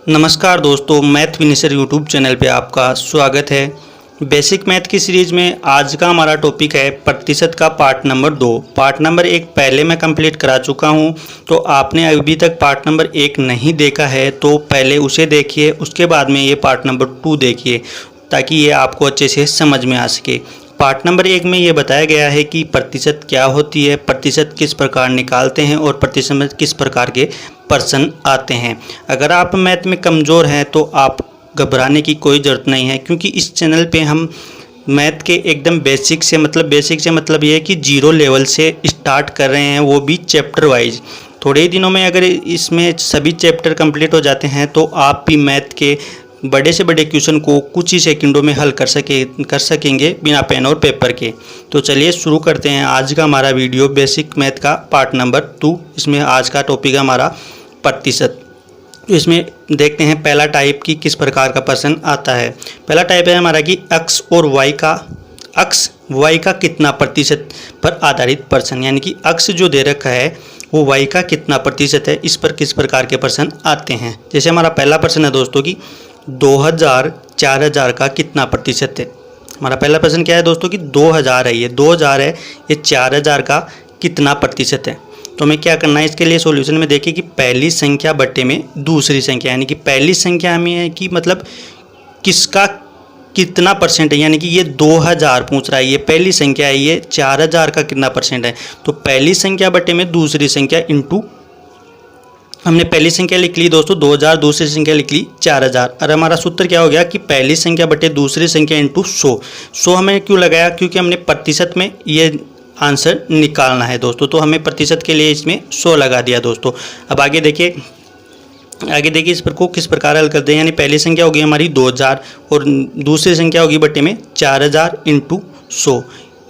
नमस्कार दोस्तों, math विनिसर YouTube channel पे आपका स्वागत है। बेसिक मैथ की सीरीज़ में आज का हमारा टॉपिक है प्रतिशत का पार्ट नंबर 2। पार्ट नंबर 1 पहले मैं कंप्लीट करा चुका हूँ, तो आपने अभी तक पार्ट नंबर 1 नहीं देखा है तो पहले उसे देखिए, उसके बाद में ये पार्ट नंबर 2 देखिए ताकि ये आपको अच्छे से समझ में आ सके। पार्ट नंबर 1 में ये बताया गया है कि प्रतिशत क्या होती है, प्रतिशत किस प्रकार निकालते हैं और प्रतिशत में किस प्रकार के प्रश्न आते हैं। अगर आप मैथ में कमज़ोर हैं तो आप घबराने की कोई ज़रूरत नहीं है, क्योंकि इस चैनल पे हम मैथ के एकदम बेसिक से मतलब ये है कि जीरो लेवल से स्टार्ट कर रहे हैं, वो भी चैप्टर वाइज। थोड़े ही दिनों में अगर इसमें सभी चैप्टर कंप्लीट हो जाते हैं तो आप भी मैथ के बड़े से बड़े क्वेश्चन को कुछ ही सेकंडों में हल कर सकेंगे बिना पेन और पेपर के। तो चलिए शुरू करते हैं आज का हमारा वीडियो, बेसिक मैथ का पार्ट नंबर 2। इसमें आज का टॉपिक है हमारा प्रतिशत। तो इसमें देखते हैं पहला टाइप की किस प्रकार का प्रश्न आता है। पहला टाइप है हमारा कि एक्स वाई का कितना प्रतिशत पर आधारित प्रश्न, यानी कि एक्स जो दे रखा है वो वाई का कितना प्रतिशत है, इस पर किस प्रकार के प्रश्न आते हैं। जैसे हमारा पहला प्रश्न है दोस्तों कि 2000 4000 का कितना प्रतिशत है। हमारा पहला प्रश्न क्या है दोस्तों कि 2000 है, ये 2000 है, ये 4000 का कितना प्रतिशत है। तो हमें क्या करना है, इसके लिए सॉल्यूशन में देखिए कि पहली संख्या बट्टे में दूसरी संख्या, यानी कि पहली संख्या हमें है कि मतलब किसका कितना परसेंट है, यानी कि ये 2000 पूछ रहा है, ये पहली संख्या है, ये 4000 का कितना परसेंट है। तो पहली संख्या बट्टे में दूसरी संख्या इंटू, हमने पहली संख्या लिख ली दोस्तों 2000, दूसरी संख्या लिख ली 4000, और हमारा सूत्र क्या हो गया कि पहली संख्या बटे दूसरी संख्या इंटू 100 हमें क्यों लगाया, क्योंकि हमने प्रतिशत में ये आंसर निकालना है दोस्तों, तो हमें प्रतिशत के लिए इसमें 100 लगा दिया दोस्तों। अब आगे देखिए इस पर को किस प्रकार हल करते हैं। यानी पहली संख्या होगी हमारी 2000 और दूसरी संख्या होगी बटे में 4000 इंटू 100।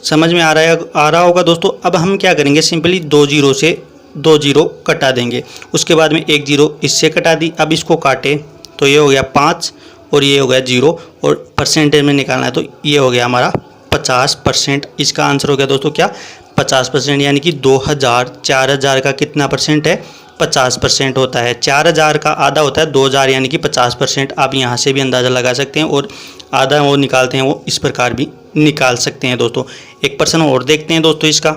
समझ में आ रहा होगा दोस्तों। अब हम क्या करेंगे, सिंपली 2 जीरो से 2 जीरो कटा देंगे, उसके बाद में 1 जीरो इससे कटा दी। अब इसको काटे तो ये हो गया 5 और ये हो गया 0, और परसेंटेज में निकालना है तो ये हो गया हमारा 50%। इसका आंसर हो गया दोस्तों क्या, 50%। यानी कि 2000 4000 का कितना परसेंट है, 50% होता है। 4000 का आधा होता है 2000, यानी कि 50%। आप यहाँ से भी अंदाज़ा लगा सकते हैं, और आधा वो निकालते हैं वो इस प्रकार भी निकाल सकते हैं दोस्तों। एक प्रश्न और देखते हैं दोस्तों इसका।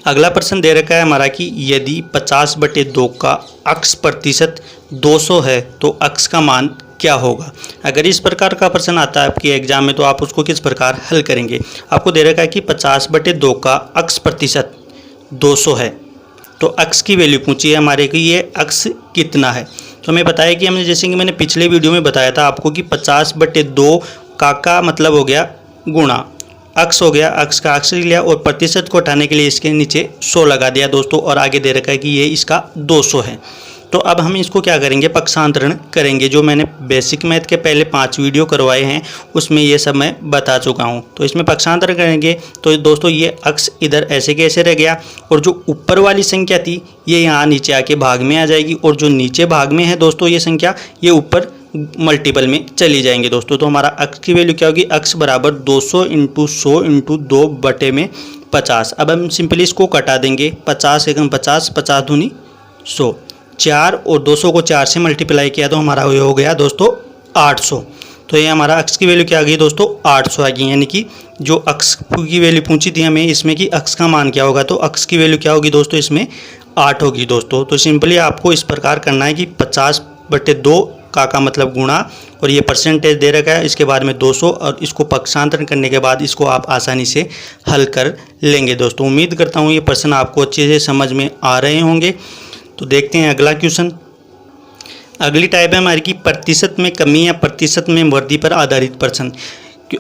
अगला प्रश्न दे रखा है हमारा कि यदि 50/2 का अक्स प्रतिशत 200 है तो अक्स का मान क्या होगा। अगर इस प्रकार का प्रश्न आता है आपके एग्जाम में तो आप उसको किस प्रकार हल करेंगे। आपको दे रखा है कि 50/2 का अक्स प्रतिशत 200 है, तो अक्स की वैल्यू पूछी है हमारे कि ये अक्स कितना है। तो हमें बताया कि हमने, जैसे कि मैंने पिछले वीडियो में बताया था आपको कि 50/2 का मतलब हो गया गुणा, अक्स हो गया, अक्स का अक्स लिया और प्रतिशत को हटाने के लिए इसके नीचे 100 लगा दिया दोस्तों, और आगे दे रखा है कि ये इसका 200 है। तो अब हम इसको क्या करेंगे, पक्षांतरण करेंगे। जो मैंने बेसिक मैथ के पहले 5 वीडियो करवाए हैं उसमें ये सब मैं बता चुका हूँ। तो इसमें पक्षांतरण करेंगे तो दोस्तों ये अक्स इधर ऐसे के ऐसे रह गया, और जो ऊपर वाली संख्या थी ये यहाँ नीचे आके भाग में आ जाएगी, और जो नीचे भाग में है दोस्तों ये संख्या, ये ऊपर मल्टीपल में चली जाएंगे दोस्तों। तो हमारा अक्स की वैल्यू क्या होगी, अक्स बराबर 200 इंटू 100 इंटू 2 बटे में 50। अब हम सिंपली इसको कटा देंगे, 50 एकम 50, 50 दूनी 100, 4 और 200 को 4 से मल्टीप्लाई किया तो हमारा ये हो गया दोस्तों 800। तो ये हमारा अक्स की वैल्यू क्या आ गई दोस्तों, 800 आ गई। यानी कि जो अक्स की वैल्यू पूछी थी हमें इसमें कि अक्स का मान क्या होगा, तो अक्स की वैल्यू क्या होगी दोस्तों, इसमें 8 होगी दोस्तों। तो सिंपली आपको इस प्रकार करना है कि 50/2 का मतलब गुणा, और ये परसेंटेज दे रखा है, इसके बाद में 200, और इसको पक्षांतरण करने के बाद इसको आप आसानी से हल कर लेंगे दोस्तों। उम्मीद करता हूँ ये प्रश्न आपको अच्छे से समझ में आ रहे होंगे। तो देखते हैं अगला क्वेश्चन। अगली टाइप है हमारी की प्रतिशत में कमी या प्रतिशत में वृद्धि पर आधारित प्रश्न।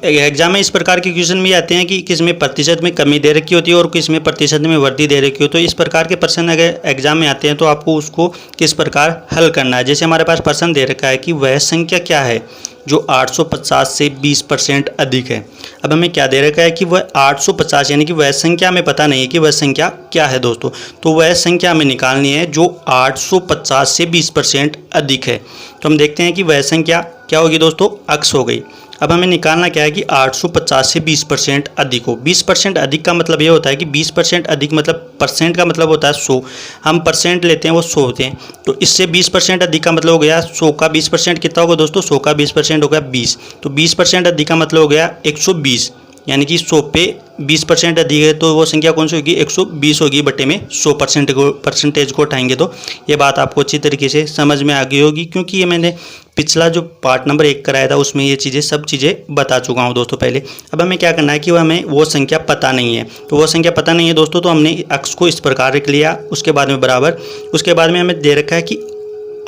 एग्जाम में इस प्रकार के क्वेश्चन भी आते हैं कि किस में प्रतिशत में कमी दे रखी होती है और किस में प्रतिशत में वृद्धि दे रखी हो। तो इस प्रकार के प्रश्न अगर एग्जाम में आते हैं तो आपको उसको किस प्रकार हल करना है। जैसे हमारे पास प्रश्न दे रखा है कि वह संख्या क्या है जो 850 से 20% अधिक है। अब हमें क्या दे रखा है कि वह 850, यानी कि वह संख्या हमें पता नहीं है कि वह संख्या क्या है दोस्तों। तो वह संख्या हमें निकालनी है जो 850 से 20% अधिक है। तो हम देखते हैं कि वह संख्या क्या होगी दोस्तों, अक्स हो गई। अब हमें निकालना क्या है कि 850 से 20% अधिक हो। 20% अधिक का मतलब ये होता है कि 20% अधिक मतलब परसेंट का मतलब होता है 100, हम परसेंट लेते हैं वो 100 होते हैं, तो इससे 20% अधिक का मतलब हो गया 100 का 20% कितना होगा दोस्तों, 100 का 20% हो गया 20, तो 20% अधिक का मतलब हो गया 120, यानी कि 100 पे 20% अधिक है तो वो संख्या कौन सी होगी, 120 होगी बटे में 100% को परसेंटेज को उठाएंगे तो ये बात आपको अच्छी तरीके से समझ में आ गई होगी, क्योंकि ये मैंने पिछला जो पार्ट नंबर 1 कराया था उसमें ये चीज़ें सब चीज़ें बता चुका हूँ दोस्तों पहले। अब हमें क्या करना है कि हमें वो संख्या पता नहीं है, तो वो संख्या पता नहीं है दोस्तों, तो हमने अक्स को इस प्रकार रख लिया, उसके बाद में बराबर, उसके बाद में हमें दे रखा है कि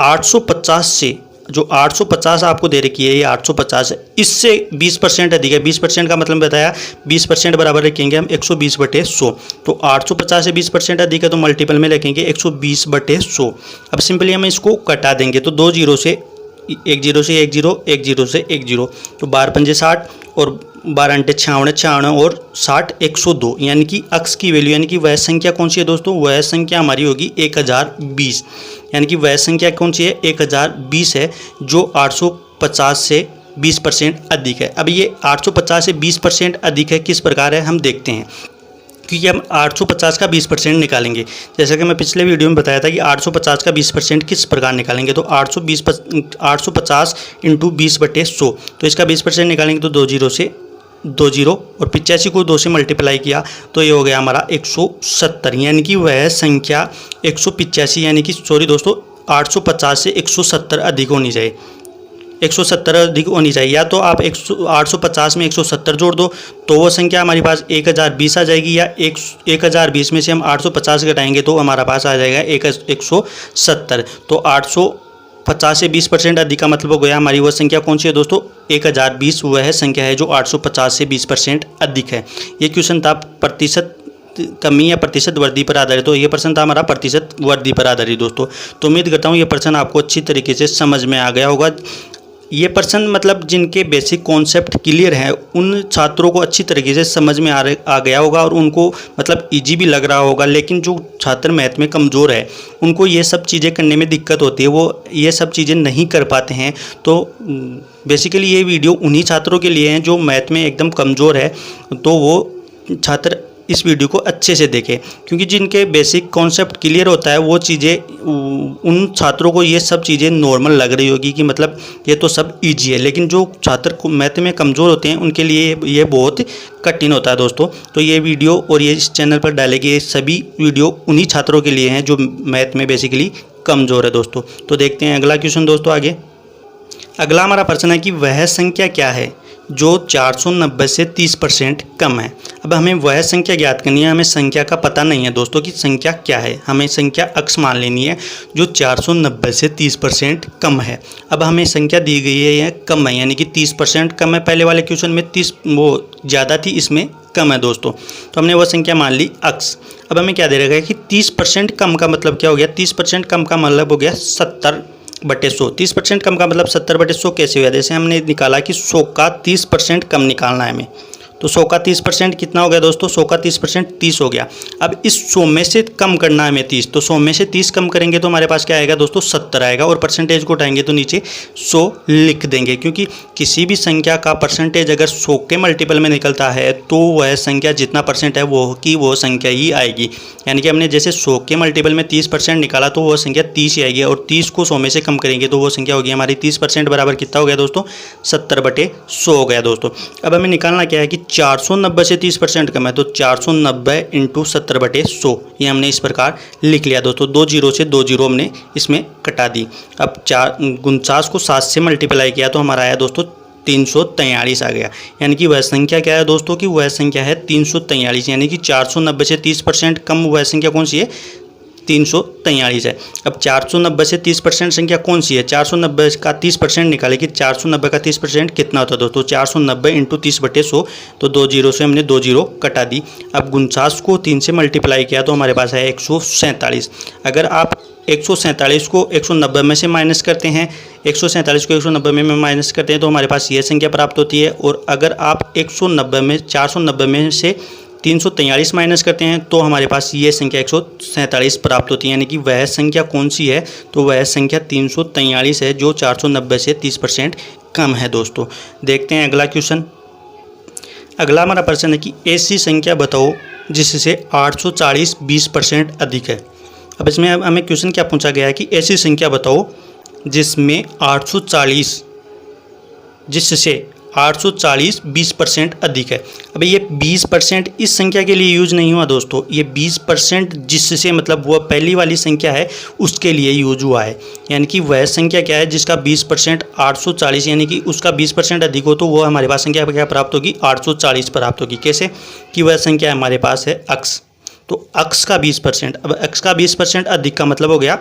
850 से जो 850 आपको दे रखी है, ये 850 है, इससे 20% अधिक है। 20% का मतलब बताया, 20% बराबर रखेंगे हम 120 बटे 100, तो 850 से 20% अधिक है तो मल्टीपल में रखेंगे 120 बटे 100। अब सिंपली हम इसको कटा देंगे, तो 2 जीरो से 1 जीरो से 1 जीरो, 1 जीरो से 1 जीरो, तो 12 पंजे 60 और 12 अंटे 56, 56 और 60 102, यानी कि अक्स की वैल्यू यानी कि वह संख्या कौन सी है दोस्तों, वह संख्या हमारी होगी 1020, यानी कि वह संख्या कौन सी है 1020 है जो 850 से 20% अधिक है। अब ये 850 से 20% अधिक है किस प्रकार है हम देखते हैं, क्योंकि हम 850 का 20% निकालेंगे। जैसा कि मैं पिछले वीडियो में बताया था कि 850 का 20% किस प्रकार निकालेंगे, तो 850 इंटू 20 बटे 100, तो इसका 20% निकालेंगे तो 2 जीरो से 2 जीरो और 85 को 2 से मल्टीप्लाई किया तो ये हो गया हमारा 170, यानी कि वह संख्या 185, यानी कि सॉरी दोस्तों 850 से 170 अधिक होनी चाहिए, 170 अधिक होनी चाहिए, या तो आप 850 में 170 जोड़ दो तो वो संख्या हमारे पास 1020 आ जाएगी, या 1020 में से हम 850 घटाएंगे तो हमारा पास आ जाएगा 170। तो 850 से 20% अधिक का मतलब हो गया हमारी वह संख्या कौन सी है दोस्तों, 1020 वह संख्या है जो 850 से 20% अधिक है। ये क्वेश्चन था प्रतिशत कमी या प्रतिशत वृद्धि पर आधारित, तो ये प्रश्न था हमारा प्रतिशत वृद्धि पर आधारित दोस्तों। तो उम्मीद करता हूँ ये प्रश्न आपको अच्छी तरीके से समझ में आ गया होगा। ये प्रश्न मतलब जिनके बेसिक कॉन्सेप्ट क्लियर हैं उन छात्रों को अच्छी तरीके से समझ में आ गया होगा और उनको मतलब इजी भी लग रहा होगा, लेकिन जो छात्र मैथ में कमज़ोर है उनको ये सब चीज़ें करने में दिक्कत होती है, वो ये सब चीज़ें नहीं कर पाते हैं। तो बेसिकली ये वीडियो उन्हीं छात्रों के लिए हैं जो मैथ में एकदम कमज़ोर है, तो वो छात्र इस वीडियो को अच्छे से देखें, क्योंकि जिनके बेसिक कॉन्सेप्ट क्लियर होता है वो चीज़ें उन छात्रों को ये सब चीज़ें नॉर्मल लग रही होगी कि मतलब ये तो सब इजी है, लेकिन जो छात्र मैथ में कमज़ोर होते हैं उनके लिए ये बहुत कठिन होता है दोस्तों। तो ये वीडियो और ये इस चैनल पर डाले गए सभी वीडियो उन्हीं छात्रों के लिए हैं जो मैथ में बेसिकली कमज़ोर है दोस्तों। तो देखते हैं अगला क्वेश्चन दोस्तों। आगे अगला हमारा प्रश्न है कि वह संख्या क्या है जो 490 से 30% कम है। अब हमें वह संख्या ज्ञात करनी है, हमें संख्या का पता नहीं है दोस्तों कि संख्या क्या है, हमें संख्या अक्स मान लेनी है जो 490 से 30% कम है। अब हमें संख्या दी गई है यह कम है, यानी कि 30% कम है, पहले वाले क्वेश्चन में 30 वो ज़्यादा थी, इसमें कम है दोस्तों, तो हमने वो संख्या मान ली अक्स। अब हमें क्या दे रखा है कि 30% कम का मतलब क्या हो गया, 30% कम का मतलब हो गया 70 बटे 100। 30% कम का मतलब 70 बटे 100 कैसे हुआ, जैसे हमने निकाला कि 100 का 30% कम निकालना है हमें, तो 100 का 30% कितना हो गया दोस्तों, 100 का 30% 30 हो गया। अब इस 100 में से कम करना है हमें 30, तो 100 में से 30 कम करेंगे तो हमारे पास क्या आएगा दोस्तों 70 आएगा, और परसेंटेज को उठाएंगे तो नीचे 100 लिख देंगे, क्योंकि किसी भी संख्या का परसेंटेज अगर 100 के मल्टीपल में निकलता है तो वह संख्या जितना परसेंट है वो संख्या ही आएगी। यानी कि हमने जैसे 100 के मल्टीपल में 30% निकाला तो वो संख्या 30 ही आएगी, और 30 को 100 में से कम करेंगे तो वो संख्या होगी हमारी 30% बराबर कितना हो गया दोस्तों 70 बटे 100 हो गया दोस्तों। अब हमें निकालना क्या है कि 490 से 30% कम है, तो 490 इंटू 70 बटे 100 ये हमने इस प्रकार लिख लिया दोस्तों। 2 जीरो से 2 जीरो हमने इसमें कटा दी। अब 49 को 7 से मल्टीप्लाई किया तो हमारा आया दोस्तों 343 आ गया, यानी कि वह संख्या क्या है दोस्तों की वह संख्या है 343, यानी कि 490 से 30% कम वह संख्या कौन सी है 343 है। अब 490 से 30% संख्या कौन सी है, 490 का 30% निकाले कि 490 का 30% कितना होता है दोस्तों 490 इंटू 30 बटे 100, तो 2 जीरो से हमने 2 जीरो कटा दी। अब 49 को 3 से मल्टीप्लाई किया तो हमारे पास है 147। अगर आप 147 को 190 में से माइनस करते हैं, 147 को 190 में माइनस करते हैं तो हमारे पास ये संख्या प्राप्त होती है। और अगर आप 190 में 490 में से 343 माइनस करते हैं तो हमारे पास ये संख्या 147 प्राप्त होती है, यानी कि वह संख्या कौन सी है, तो वह संख्या 343 है जो 490 से 30% कम है दोस्तों। देखते हैं अगला क्वेश्चन। अगला हमारा प्रश्न है कि ऐसी संख्या बताओ जिससे 840 20% अधिक है। अब इसमें हमें क्वेश्चन क्या पूछा गया है कि ऐसी संख्या बताओ जिसमें 840 20% अधिक है। अब ये 20% इस संख्या के लिए यूज नहीं हुआ दोस्तों, ये 20% जिससे मतलब वह पहली वाली संख्या है उसके लिए यूज हुआ है, यानी कि वह संख्या क्या है जिसका 20% 840 यानी कि उसका 20% अधिक हो तो वह हमारे पास संख्या क्या प्राप्त होगी, 840 प्राप्त होगी। कैसे कि वह संख्या हमारे पास है अक्स, तो अक्स का 20%, अब अक्स का 20% अधिक का मतलब हो गया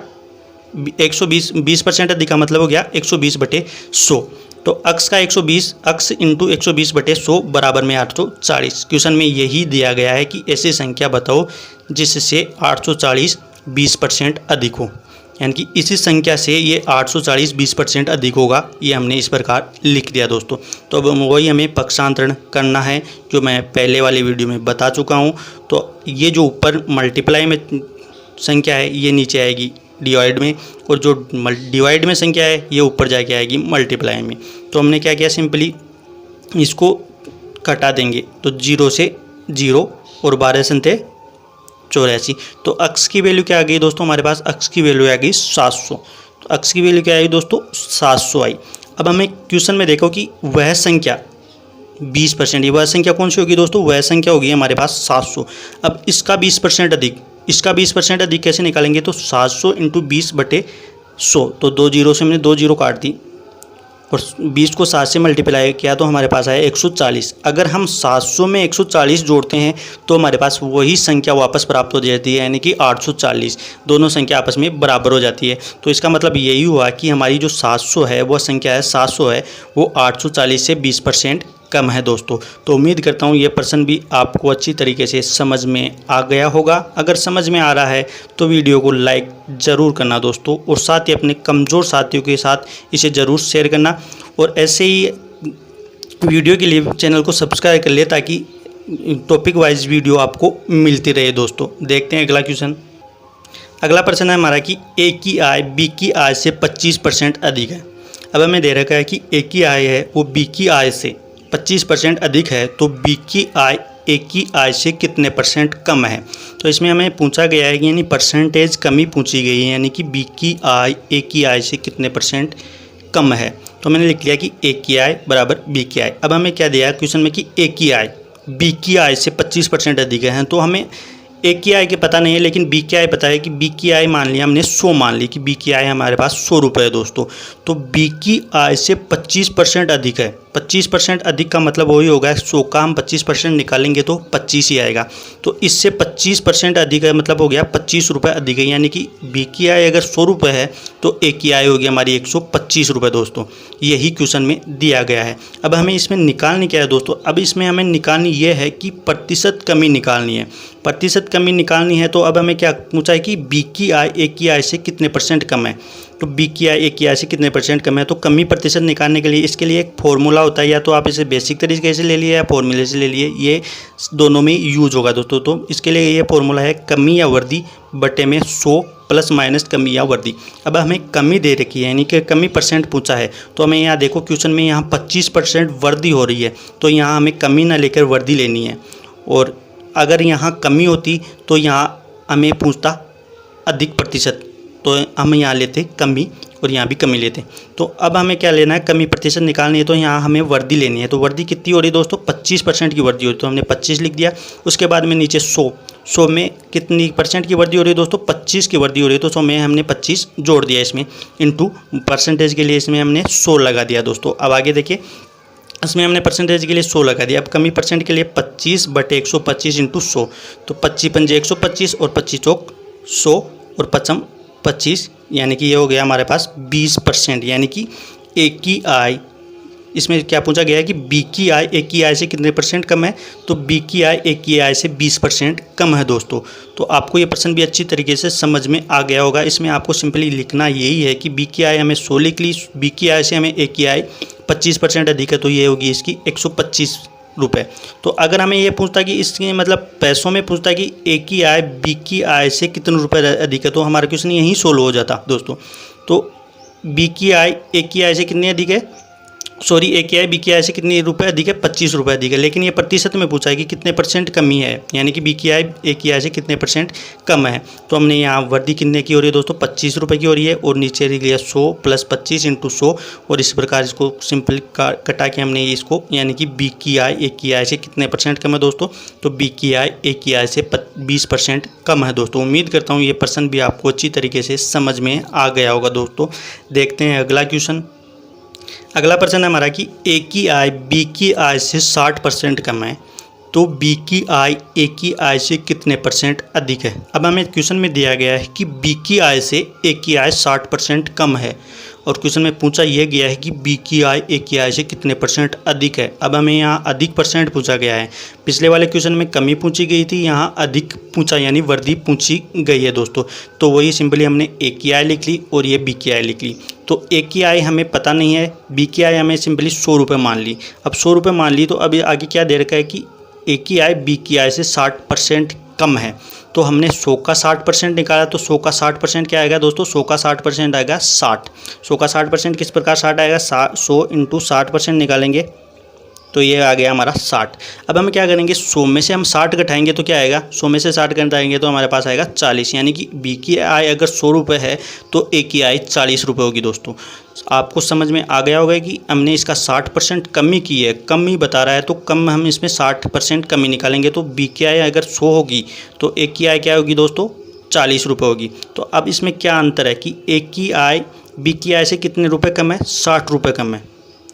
20% अधिक का मतलब हो गया 120/100, तो अक्स का 120 अक्स इंटू 120/100 बराबर में 840। क्वेश्चन में यही दिया गया है कि ऐसी संख्या बताओ जिससे 840 20% अधिक हो, यानी कि इसी संख्या से ये 840 20% अधिक होगा, ये हमने इस प्रकार लिख दिया दोस्तों। तो अब वही हमें पक्षांतरण करना है जो मैं पहले वाली वीडियो में बता चुका हूँ। तो ये जो ऊपर मल्टीप्लाई में संख्या है ये नीचे आएगी डिवाइड में, और जो डिवाइड में संख्या है ये ऊपर जाके आएगी मल्टीप्लाई में। तो हमने क्या किया, सिंपली इसको घटा देंगे तो 0 से 0 और 12 संते 84। तो अक्स की वैल्यू क्या आ गई दोस्तों, हमारे पास अक्स की वैल्यू आ गई 700। तो अक्स की वैल्यू क्या आई दोस्तों, 700 आई। अब हमें क्वेश्चन में देखो कि वह संख्या 20%, ये वह संख्या कौन सी होगी दोस्तों, वह संख्या होगी हमारे पास 700। अब इसका 20% अधिक, इसका 20% अधिक कैसे निकालेंगे, तो 700 इंटू 20/100, तो 2 जीरो से हमने 2 जीरो काट दी और 20 को 7 से मल्टीप्लाई किया तो हमारे पास आया 140। अगर हम 700 में 140 जोड़ते हैं तो हमारे पास वही संख्या वापस प्राप्त हो जाती है, यानी कि 840। दोनों संख्या आपस में बराबर हो जाती है। तो इसका मतलब यही हुआ कि हमारी जो 700 है वह संख्या है 700 है वो 840 से 20% कम है दोस्तों। तो उम्मीद करता हूँ ये प्रश्न भी आपको अच्छी तरीके से समझ में आ गया होगा। अगर समझ में आ रहा है तो वीडियो को लाइक ज़रूर करना दोस्तों, और साथ ही अपने कमज़ोर साथियों के साथ इसे ज़रूर शेयर करना, और ऐसे ही वीडियो के लिए चैनल को सब्सक्राइब कर ले ताकि टॉपिक वाइज वीडियो आपको मिलती रहे दोस्तों। देखते हैं अगला क्वेश्चन। अगला प्रश्न है हमारा कि ए की आय बी की आय से 25% अधिक है। अब हमें दे रखा है कि ए की आय है वो बी की आय से 25% अधिक है, तो बी की आय ए की आय से कितने % कम है। तो इसमें हमें पूछा गया है कि यानी परसेंटेज कमी पूछी गई है, यानी कि बी की आय ए की आय से कितने % कम है। तो मैंने लिख लिया कि ए की आय बराबर बी की आय। अब हमें क्या दिया है क्वेश्चन में कि ए की आय बी की आय से 25% अधिक है, तो हमें ए की आय के पता नहीं है लेकिन बी की आय पता है कि बी की आय मान लिया हमने 100, मान ली कि बी की आय हमारे पास 100 रुपये है दोस्तों। तो बी की आय से 25% अधिक है, 25% अधिक का मतलब वही होगा 100 का हम 25% निकालेंगे तो 25 ही आएगा। तो इससे 25% अधिक है मतलब हो गया 25 रुपये अधिक है, यानी कि बी की आय अगर 100 रुपये है तो ए की आय होगी हमारी 125 रुपये दोस्तों। यही क्वेश्चन में दिया गया है। अब हमें इसमें निकालनी क्या है दोस्तों, अब इसमें हमें निकालनी ये है कि प्रतिशत कमी निकालनी है। प्रतिशत कमी निकालनी है तो अब हमें क्या पूछा है कि बी की आय ए की आय से कितने % कम है। तो बी की आय ए की आय से कितने % कम है, तो कमी प्रतिशत निकालने के लिए इसके लिए एक फॉर्मूला होता है, या तो आप इसे बेसिक तरीके से ले लिए या फॉर्मूले से ले लिए, ये दोनों में यूज होगा दोस्तों। तो इसके लिए ये फॉर्मूला है कमी या वृद्धि बटे में 100 प्लस माइनस कमी या वृद्धि। अब हमें कमी दे रखी है यानी कि कमी % पूछा है, तो हमें यहाँ देखो क्वेश्चन में यहाँ 25% वृद्धि हो रही है, तो यहाँ हमें कमी ना लेकर वृद्धि लेनी है। और अगर यहाँ कमी होती तो यहाँ हमें पूछता अधिक प्रतिशत, तो हम यहाँ लेते कमी और यहाँ भी कमी लेते। तो अब हमें क्या लेना है, कमी प्रतिशत निकालनी है, तो यहाँ हमें वृद्धि लेनी है। तो वृद्धि कितनी हो रही है दोस्तों, 25% की वृद्धि हो रही है, तो हमने 25 लिख दिया। उसके बाद में नीचे 100 में कितनी % की वृद्धि हो रही है दोस्तों, 25 की वृद्धि हो रही है, तो 100 में हमने 25 जोड़ दिया इसमें, इंटू परसेंटेज के लिए इसमें हमने 100 लगा दिया दोस्तों। अब आगे देखिए, इसमें हमने परसेंटेज के लिए 100 लगा दिया। अब कमी % के लिए 25/125 इंटू 100, तो 25 पंजे 125 और 25 चौक 100 और 55 25, यानी कि ये हो गया हमारे पास 20%। यानी कि ए की आय, इसमें क्या पूछा गया है कि बी की आय ए की आय से कितने % कम है, तो बी की आय ए की आय से 20% कम है दोस्तों। तो आपको ये प्रश्न भी अच्छी तरीके से समझ में आ गया होगा। इसमें आपको सिंपली लिखना यही है कि बी की आय हमें 100 लिख ली, बी की आय से हमें ए की आय 25% अधिक है, तो ये होगी इसकी 125 रुपए। तो अगर हमें ये पूछता कि इसके मतलब पैसों में पूछता कि ए की आय बी की आय से कितने रुपए अधिक है, तो हमारा क्वेश्चन यहीं सोल्व हो जाता दोस्तों। तो बी की आय ए की आय से कितनी अधिक है, सॉरी ए की आय बी की आय से कितने रुपए अधिक है, 25 रुपये अधिक है। लेकिन ये प्रतिशत में पूछा है कि कितने % कमी है, यानी कि बी की आय ए की आय से कितने % कम है। तो हमने यहाँ वृद्धि कितने की हो रही है दोस्तों, 25 रुपये की हो रही है, और नीचे लिख लिया 100 + 25 × 100, और इस प्रकार इसको सिंपल कटा के हमने इसको, यानी कि बी की आय ए की आय से कितने % कम है दोस्तों, तो बी की आय ए की आय से 20% कम है दोस्तों। उम्मीद करता हूँ ये प्रश्न भी आपको अच्छी तरीके से समझ में आ गया होगा दोस्तों। देखते हैं अगला क्वेश्चन। अगला प्रश्न है हमारा कि ए की आय बी की आय से 60% कम है, तो बी की आय ए की आय से कितने % अधिक है। अब हमें क्वेश्चन में दिया गया है कि बी की आय से ए की आय 60% कम है, और क्वेश्चन में पूछा यह गया है कि बी की आय ए की आय से कितने % अधिक है। अब हमें यहाँ अधिक % पूछा गया है। पिछले वाले क्वेश्चन में कमी पूछी गई थी, यहाँ अधिक पूछा यानी वृद्धि पूछी गई है दोस्तों। तो वही सिंपली हमने ए की आय लिख ली और ये बी की आय लिख ली। तो ए की आय हमें पता नहीं है, बी की आय हमें सिंपली 100 रुपये मान ली। अब 100 रुपये मान ली, तो अभी आगे क्या दे रखा है कि ए की आय बी की आय से 60% कम है। तो हमने 100 का 60% निकाला, तो 100 का 60% क्या आएगा दोस्तों, 100 का 60% आएगा 60। 100 का 60% किस प्रकार 60 आएगा, 100 × 60% निकालेंगे तो ये आ गया हमारा 60। अब हम क्या करेंगे, 100 में से हम 60 घटाएंगे तो क्या आएगा, 100 में से 60 घटाएंगे तो हमारे पास आएगा 40, यानी कि बी की आय अगर 100 रुपये है तो ए की आय 40 रुपये होगी दोस्तों। आपको समझ में आ गया होगा कि हमने इसका 60% कमी की है, कमी बता रहा है तो कम हम इसमें 60% कमी निकालेंगे, तो बी की आय अगर 100 होगी तो ए की आय क्या होगी दोस्तों, 40 रुपये होगी। तो अब इसमें क्या अंतर है कि ए की आय बी की आय से कितने रुपये कम है, 60 रुपये कम है।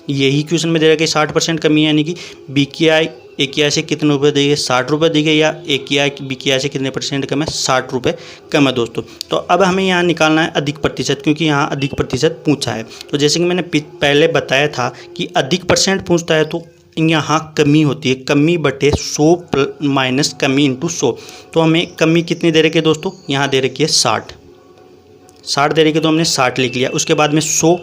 यही क्वेश्चन में दे रहा है कि 60% कमी है, यानी कि बी की आय ए की आय से कितने रुपये दी गई, 60 रुपये दी गई, या ए की आय बी की आय से कितने % कम है, 60 रुपये कम है दोस्तों। तो अब हमें यहाँ निकालना है अधिक प्रतिशत, क्योंकि यहाँ अधिक प्रतिशत पूछा है। तो जैसे कि मैंने पहले बताया था कि अधिक % पूछता है तो यहाँ कमी होती है, कमी बटे 100 माइनस कमी × 100। तो हमें कमी कितनी दे रखी है दोस्तों, यहाँ दे रखी है 60 दे रखी है, तो हमने 60 लिख लिया। उसके बाद में 100,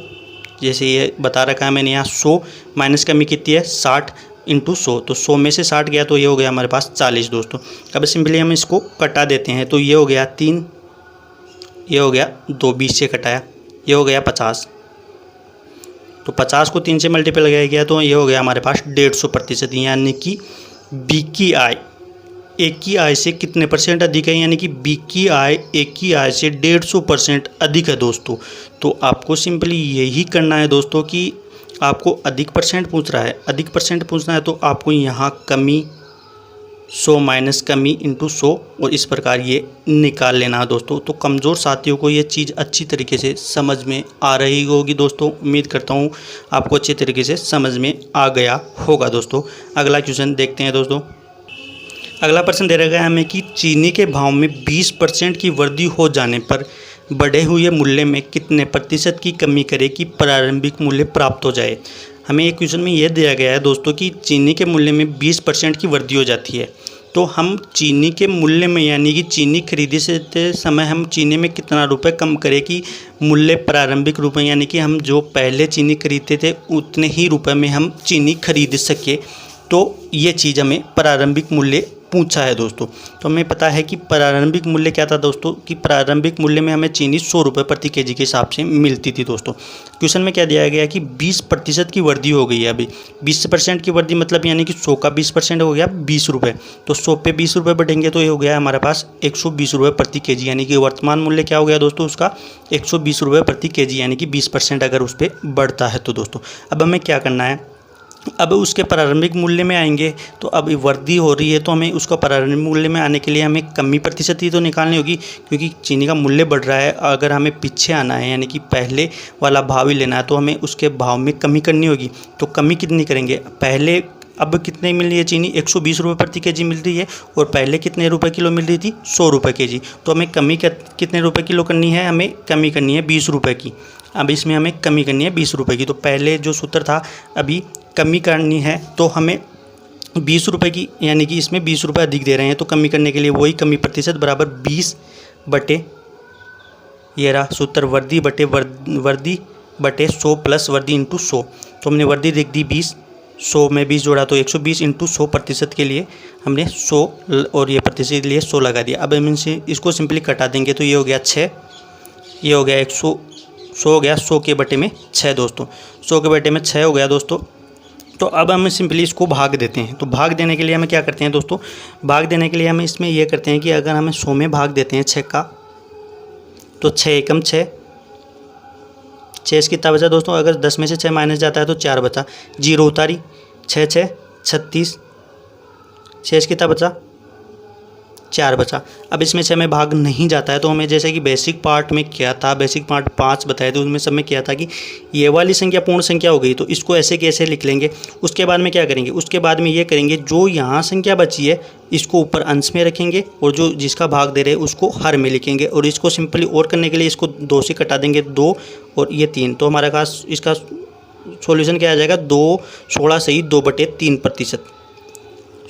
जैसे ये बता रखा है मैंने यहाँ 100 माइनस कमी कितनी है, 60 × 100, तो 100 में से 60 गया तो ये हो गया हमारे पास 40 दोस्तों। अब सिंपली हम इसको कटा देते हैं, तो ये हो गया 3, ये हो गया 2, 20 से कटाया, ये हो गया 50, तो 50 को 3 से मल्टीपल लगाया गया तो ये हो गया हमारे पास 150%, यानी कि बी की आय ए की आय से कितने % अधिक है, यानी कि बी की आय ए की आय से 150% अधिक है दोस्तों। तो आपको सिंपली यही करना है दोस्तों कि आपको अधिक % पूछ रहा है, अधिक % पूछना है तो आपको यहाँ कमी 100 माइनस कमी × 100, और इस प्रकार ये निकाल लेना है दोस्तों। तो कमज़ोर साथियों को ये चीज़ अच्छी तरीके से समझ में आ रही होगी दोस्तों। उम्मीद करता हूँ आपको अच्छे तरीके से समझ में आ गया होगा दोस्तों। अगला क्वेश्चन देखते हैं दोस्तों। अगला प्रश्न दे रखा है हमें कि चीनी के भाव में 20% की वृद्धि हो जाने पर बढ़े हुए मूल्य में कितने % की कमी करे कि प्रारंभिक मूल्य प्राप्त हो जाए। हमें एक क्वेश्चन में यह दिया गया है दोस्तों कि चीनी के मूल्य में 20% की वृद्धि हो जाती है, तो हम चीनी के मूल्य में यानी कि चीनी खरीदते समय हम चीनी में कितना रुपए कम करें कि मूल्य प्रारंभिक रूप में, यानी कि हम जो पहले चीनी खरीदते थे उतने ही रुपए में हम चीनी खरीद सके। तो ये चीज़ हमें प्रारंभिक मूल्य पूछा है दोस्तों। तो हमें पता है कि प्रारंभिक मूल्य क्या था दोस्तों, कि प्रारंभिक मूल्य में हमें चीनी 100 रुपये प्रति केजी के हिसाब से मिलती थी दोस्तों। क्वेश्चन में क्या दिया गया कि 20% की वृद्धि हो गई है। अभी 20% की वृद्धि मतलब यानी कि 100 का 20% हो गया 20 रुपये, तो 100 पे 20 रुपये बढ़ेंगे तो ये हो गया हमारे पास 120 रुपये प्रति केजी, यानी कि वर्तमान मूल्य क्या हो गया दोस्तों उसका 120 रुपये प्रति केजी, यानी कि 20% अगर उस पर बढ़ता है तो दोस्तों। अब हमें क्या करना है, अब उसके प्रारंभिक मूल्य में आएंगे, तो अब वृद्धि हो रही है तो हमें उसका प्रारंभिक मूल्य में आने के लिए हमें कमी प्रतिशत ही तो निकालनी होगी, क्योंकि चीनी का मूल्य बढ़ रहा है। अगर हमें पीछे आना है यानी कि पहले वाला भाव ही लेना है तो हमें उसके भाव में कमी करनी होगी। तो कमी कितनी करेंगे, पहले अब कितने मिल रही है चीनी 120 रुपये प्रति केजी मिल रही है, और पहले कितने रुपए किलो मिल रही थी 100 रुपये केजी। तो हमें कमी कितने रुपये किलो करनी है, हमें कमी करनी है 20 रुपये की। अब इसमें हमें कमी करनी है 20 रुपये की। तो पहले जो सूत्र था अभी कमी करनी है तो हमें 20 रुपये की, यानी कि इसमें 20 रुपये अधिक दे रहे हैं तो कमी करने के लिए वही कमी प्रतिशत बराबर 20 बटे ये रहा सूत्र वृद्धि बटे 100 प्लस वृद्धि × 100। तो हमने वृद्धि लिख दी 20, 100 में 20 जोड़ा तो 120 इंटू 100% के लिए हमने 100 और ये प्रतिशत के लिए 100 लगा दिया। अब हम इनसे इसको सिंपली कटा देंगे तो ये हो गया 6, ये हो गया 100 हो गया 100 के बटे में 6 दोस्तों, 100 के बटे में 6 हो गया दोस्तों। तो अब हम सिंपली इसको भाग देते हैं। तो भाग देने के लिए हमें क्या करते हैं दोस्तों, भाग देने के लिए हम इसमें ये करते हैं कि अगर हमें 100 में भाग देते हैं 6 का, तो 6 एकम 6, 6 कितना बचा दोस्तों, अगर 10 में से 6 माइनस जाता है तो 4 बचा, 0 उतारी, 6 6 36, 6 कितना बचा, 4 बचा। अब इसमें से हमें भाग नहीं जाता है तो हमें जैसे कि बेसिक पार्ट में क्या था, बेसिक पार्ट 5 बताए थे, उसमें सब में क्या था कि ये वाली संख्या पूर्ण संख्या हो गई तो इसको ऐसे कैसे लिख लेंगे। उसके बाद में क्या करेंगे, उसके बाद में ये करेंगे, जो यहाँ संख्या बची है इसको ऊपर अंश में रखेंगे और जो जिसका भाग दे रहे हैं उसको हर में लिखेंगे। और इसको सिंपली और करने के लिए इसको 2 से कटा देंगे, 2 और ये 3, तो हमारे पास इसका सॉल्यूशन क्या आ जाएगा, 2 16 से ही 2/3%,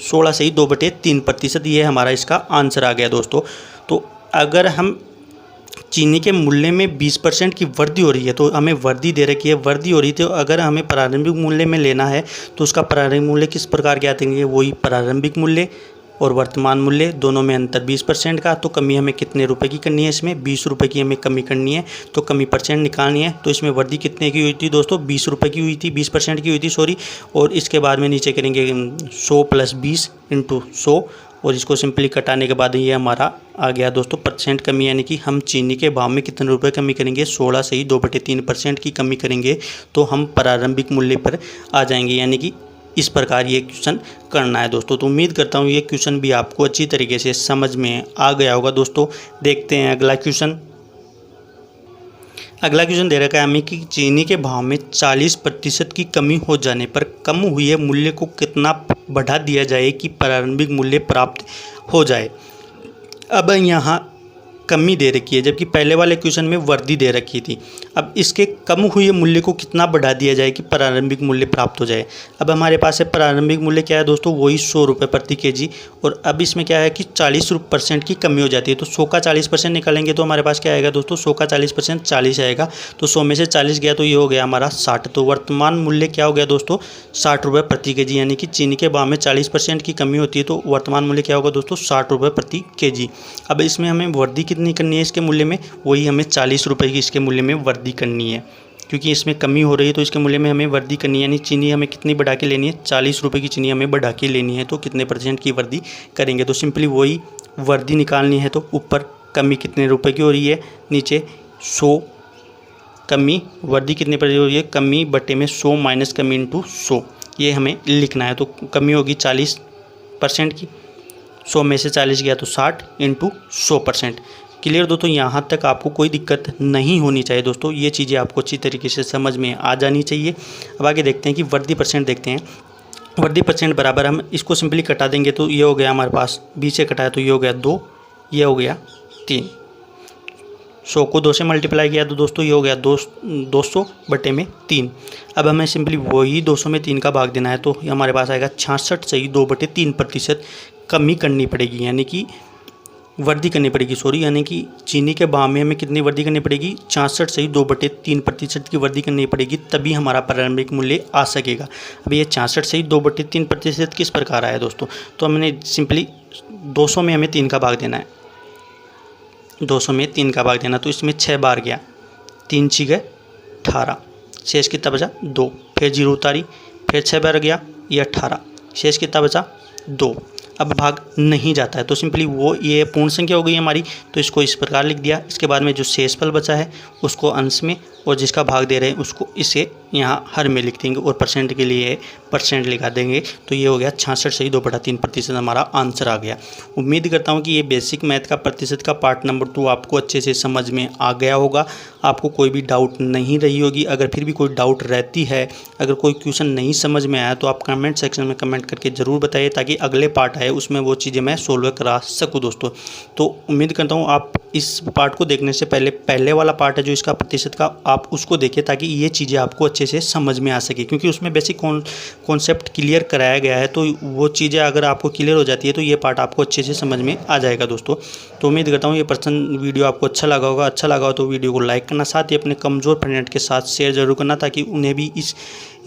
16 से ही 2/3%, ये हमारा इसका आंसर आ गया दोस्तों। तो अगर हम चीनी के मूल्य में 20% की वृद्धि हो रही है तो हमें वृद्धि दे रखी है, वृद्धि हो रही थी, तो अगर हमें प्रारंभिक मूल्य में लेना है तो उसका प्रारंभिक मूल्य किस प्रकार ज्ञात करेंगे, वही प्रारंभिक मूल्य और वर्तमान मूल्य दोनों में अंतर 20% का। तो कमी हमें कितने रुपए की करनी है, इसमें 20 रुपये की हमें कमी करनी है, तो कमी परसेंट निकालनी है। तो इसमें वृद्धि कितने की हुई थी दोस्तों, 20 रुपये की हुई थी, 20% की हुई थी सॉरी। और इसके बाद में नीचे करेंगे 100 + 20 × 100 और इसको सिंपली कटाने के बाद ये हमारा आ गया दोस्तों परसेंट कमी, यानी कि हम चीनी के भाव में कितने रुपए कमी करेंगे, 16 से ही 2/3% की कमी करेंगे तो हम प्रारंभिक मूल्य पर आ जाएंगे। यानी कि इस प्रकार ये क्वेश्चन करना है दोस्तों। तो उम्मीद करता हूँ ये क्वेश्चन भी आपको अच्छी तरीके से समझ में आ गया होगा दोस्तों। देखते हैं अगला क्वेश्चन। अगला क्वेश्चन दे रखा है हमें कि चीनी के भाव में 40% की कमी हो जाने पर कम हुए मूल्य को कितना बढ़ा दिया जाए कि प्रारंभिक मूल्य प्राप्त हो जाए। अब यहाँ कमी दे रखी है जबकि पहले वाले क्वेश्चन में वृद्धि दे रखी थी। अब इसके कम हुए मूल्य को कितना बढ़ा दिया जाए कि प्रारंभिक मूल्य प्राप्त हो जाए। अब हमारे पास है प्रारंभिक मूल्य क्या है दोस्तों, वही 100 रुपये प्रति केजी। और अब इसमें क्या है कि 40% की कमी हो जाती है, तो 100 का 40% निकालेंगे तो हमारे पास क्या आएगा दोस्तों, 100 का 40% 40 आएगा। तो 100 में से 40 गया तो ये हो गया हमारा 60। तो वर्तमान मूल्य क्या हो गया दोस्तों, 60 रुपये प्रति केजी। यानी कि चीनी के भाव में 40% की कमी होती है तो वर्तमान मूल्य क्या होगा दोस्तों, 60 रुपये प्रति केजी। अब इसमें हमें वृद्धि कितनी करनी है इसके मूल्य में, वही हमें 40 रुपये की इसके मूल्य में वृद्धि करनी है, क्योंकि इसमें कमी हो रही है तो इसके मूल्य में हमें वृद्धि करनी है। यानी चीनी हमें कितनी बढ़ा के लेनी है, 40 रुपये की चीनी हमें बढ़ा के लेनी है, तो कितने % की वृद्धि करेंगे। तो सिंपली वही वृद्धि निकालनी है, तो ऊपर कमी कितने रुपए की हो रही है, नीचे 100 कमी, वृद्धि कितने पर हो रही है, कमी बटे में 100 माइनस कमी इंटू 100, ये हमें लिखना है। तो कमी होगी 40% की, 100 में से 40 गया तो 60 इंटू 100%। क्लियर दोस्तों, यहाँ तक आपको कोई दिक्कत नहीं होनी चाहिए दोस्तों, ये चीज़ें आपको अच्छी तरीके से समझ में आ जानी चाहिए। अब आगे देखते हैं कि वृद्धि % देखते हैं। वृद्धि % बराबर हम इसको सिंपली कटा देंगे तो ये हो गया हमारे पास 20 से कटाया तो ये हो गया 2, ये हो गया 3, 100 को 2 से मल्टीप्लाई किया तो दोस्तों ये हो गया 200 बटे में 3। अब हमें सिंपली वही 200 में 3 का भाग देना है तो हमारे पास आएगा 66 से ही 2/3% कमी करनी पड़ेगी, यानी कि वृद्धि करनी पड़ेगी सॉरी। यानी कि चीनी के भाव में हमें कितनी वृद्धि करनी पड़ेगी, 66 से ही 2/3% की वृद्धि करनी पड़ेगी, तभी हमारा प्रारंभिक मूल्य आ सकेगा। अब ये 66 से ही 2/3% किस प्रकार आया दोस्तों, तो हमने सिंपली 200 में हमें 3 का भाग देना है, 200 में 3 का भाग देना तो इसमें 6 बार गया, 3 6 गए 18, शेष कितना बचा 2, फिर 0 उतारी, फिर 6 बार गया ये 18, शेष कितना बचा 2। अब भाग नहीं जाता है तो सिंपली वो ये पूर्ण संख्या हो गई हमारी, तो इसको इस प्रकार लिख दिया। इसके बाद में जो शेषफल बचा है उसको अंश में और जिसका भाग दे रहे हैं उसको इसे यहाँ हर में लिख देंगे और % के लिए % लिखा देंगे। तो ये हो गया 66 से ही 2/3% हमारा आंसर आ गया। उम्मीद करता हूँ कि ये बेसिक मैथ का प्रतिशत का पार्ट नंबर 2 आपको अच्छे से समझ में आ गया होगा, आपको कोई भी डाउट नहीं रही होगी। अगर फिर भी कोई डाउट रहती है, अगर कोई क्वेश्चन नहीं समझ में आया तो आप कमेंट सेक्शन में कमेंट करके ज़रूर बताइए, ताकि अगले पार्ट आए उसमें वो चीज़ें मैं सोल्व करा सकूँ दोस्तों। तो उम्मीद करता हूँ आप इस पार्ट को देखने से पहले वाला पार्ट है जो इसका प्रतिशत का आप उसको देखिए ताकि ये चीज़ें आपको अच्छे से समझ में आ सके, क्योंकि उसमें बेसिक कॉन्सेप्ट क्लियर कराया गया है। तो वो चीज़ें अगर आपको क्लियर हो जाती है तो ये पार्ट आपको अच्छे से समझ में आ जाएगा दोस्तों। तो उम्मीद करता हूँ ये वीडियो आपको अच्छा लगा होगा। अच्छा लगा हो तो वीडियो को लाइक करना, साथ ही अपने कमज़ोर फ्रेंड के साथ शेयर ज़रूर करना, ताकि उन्हें भी इस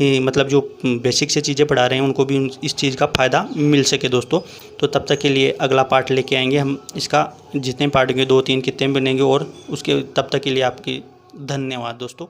मतलब जो बेसिक से चीज़ें पढ़ा रहे हैं उनको भी इस चीज़ का फ़ायदा मिल सके दोस्तों। तो तब तक के लिए अगला पार्ट लेके आएंगे हम। इसका जितने पार्ट होंगे 2-3 कितने बनेंगे, और उसके तब तक के लिए आपकी धन्यवाद दोस्तों।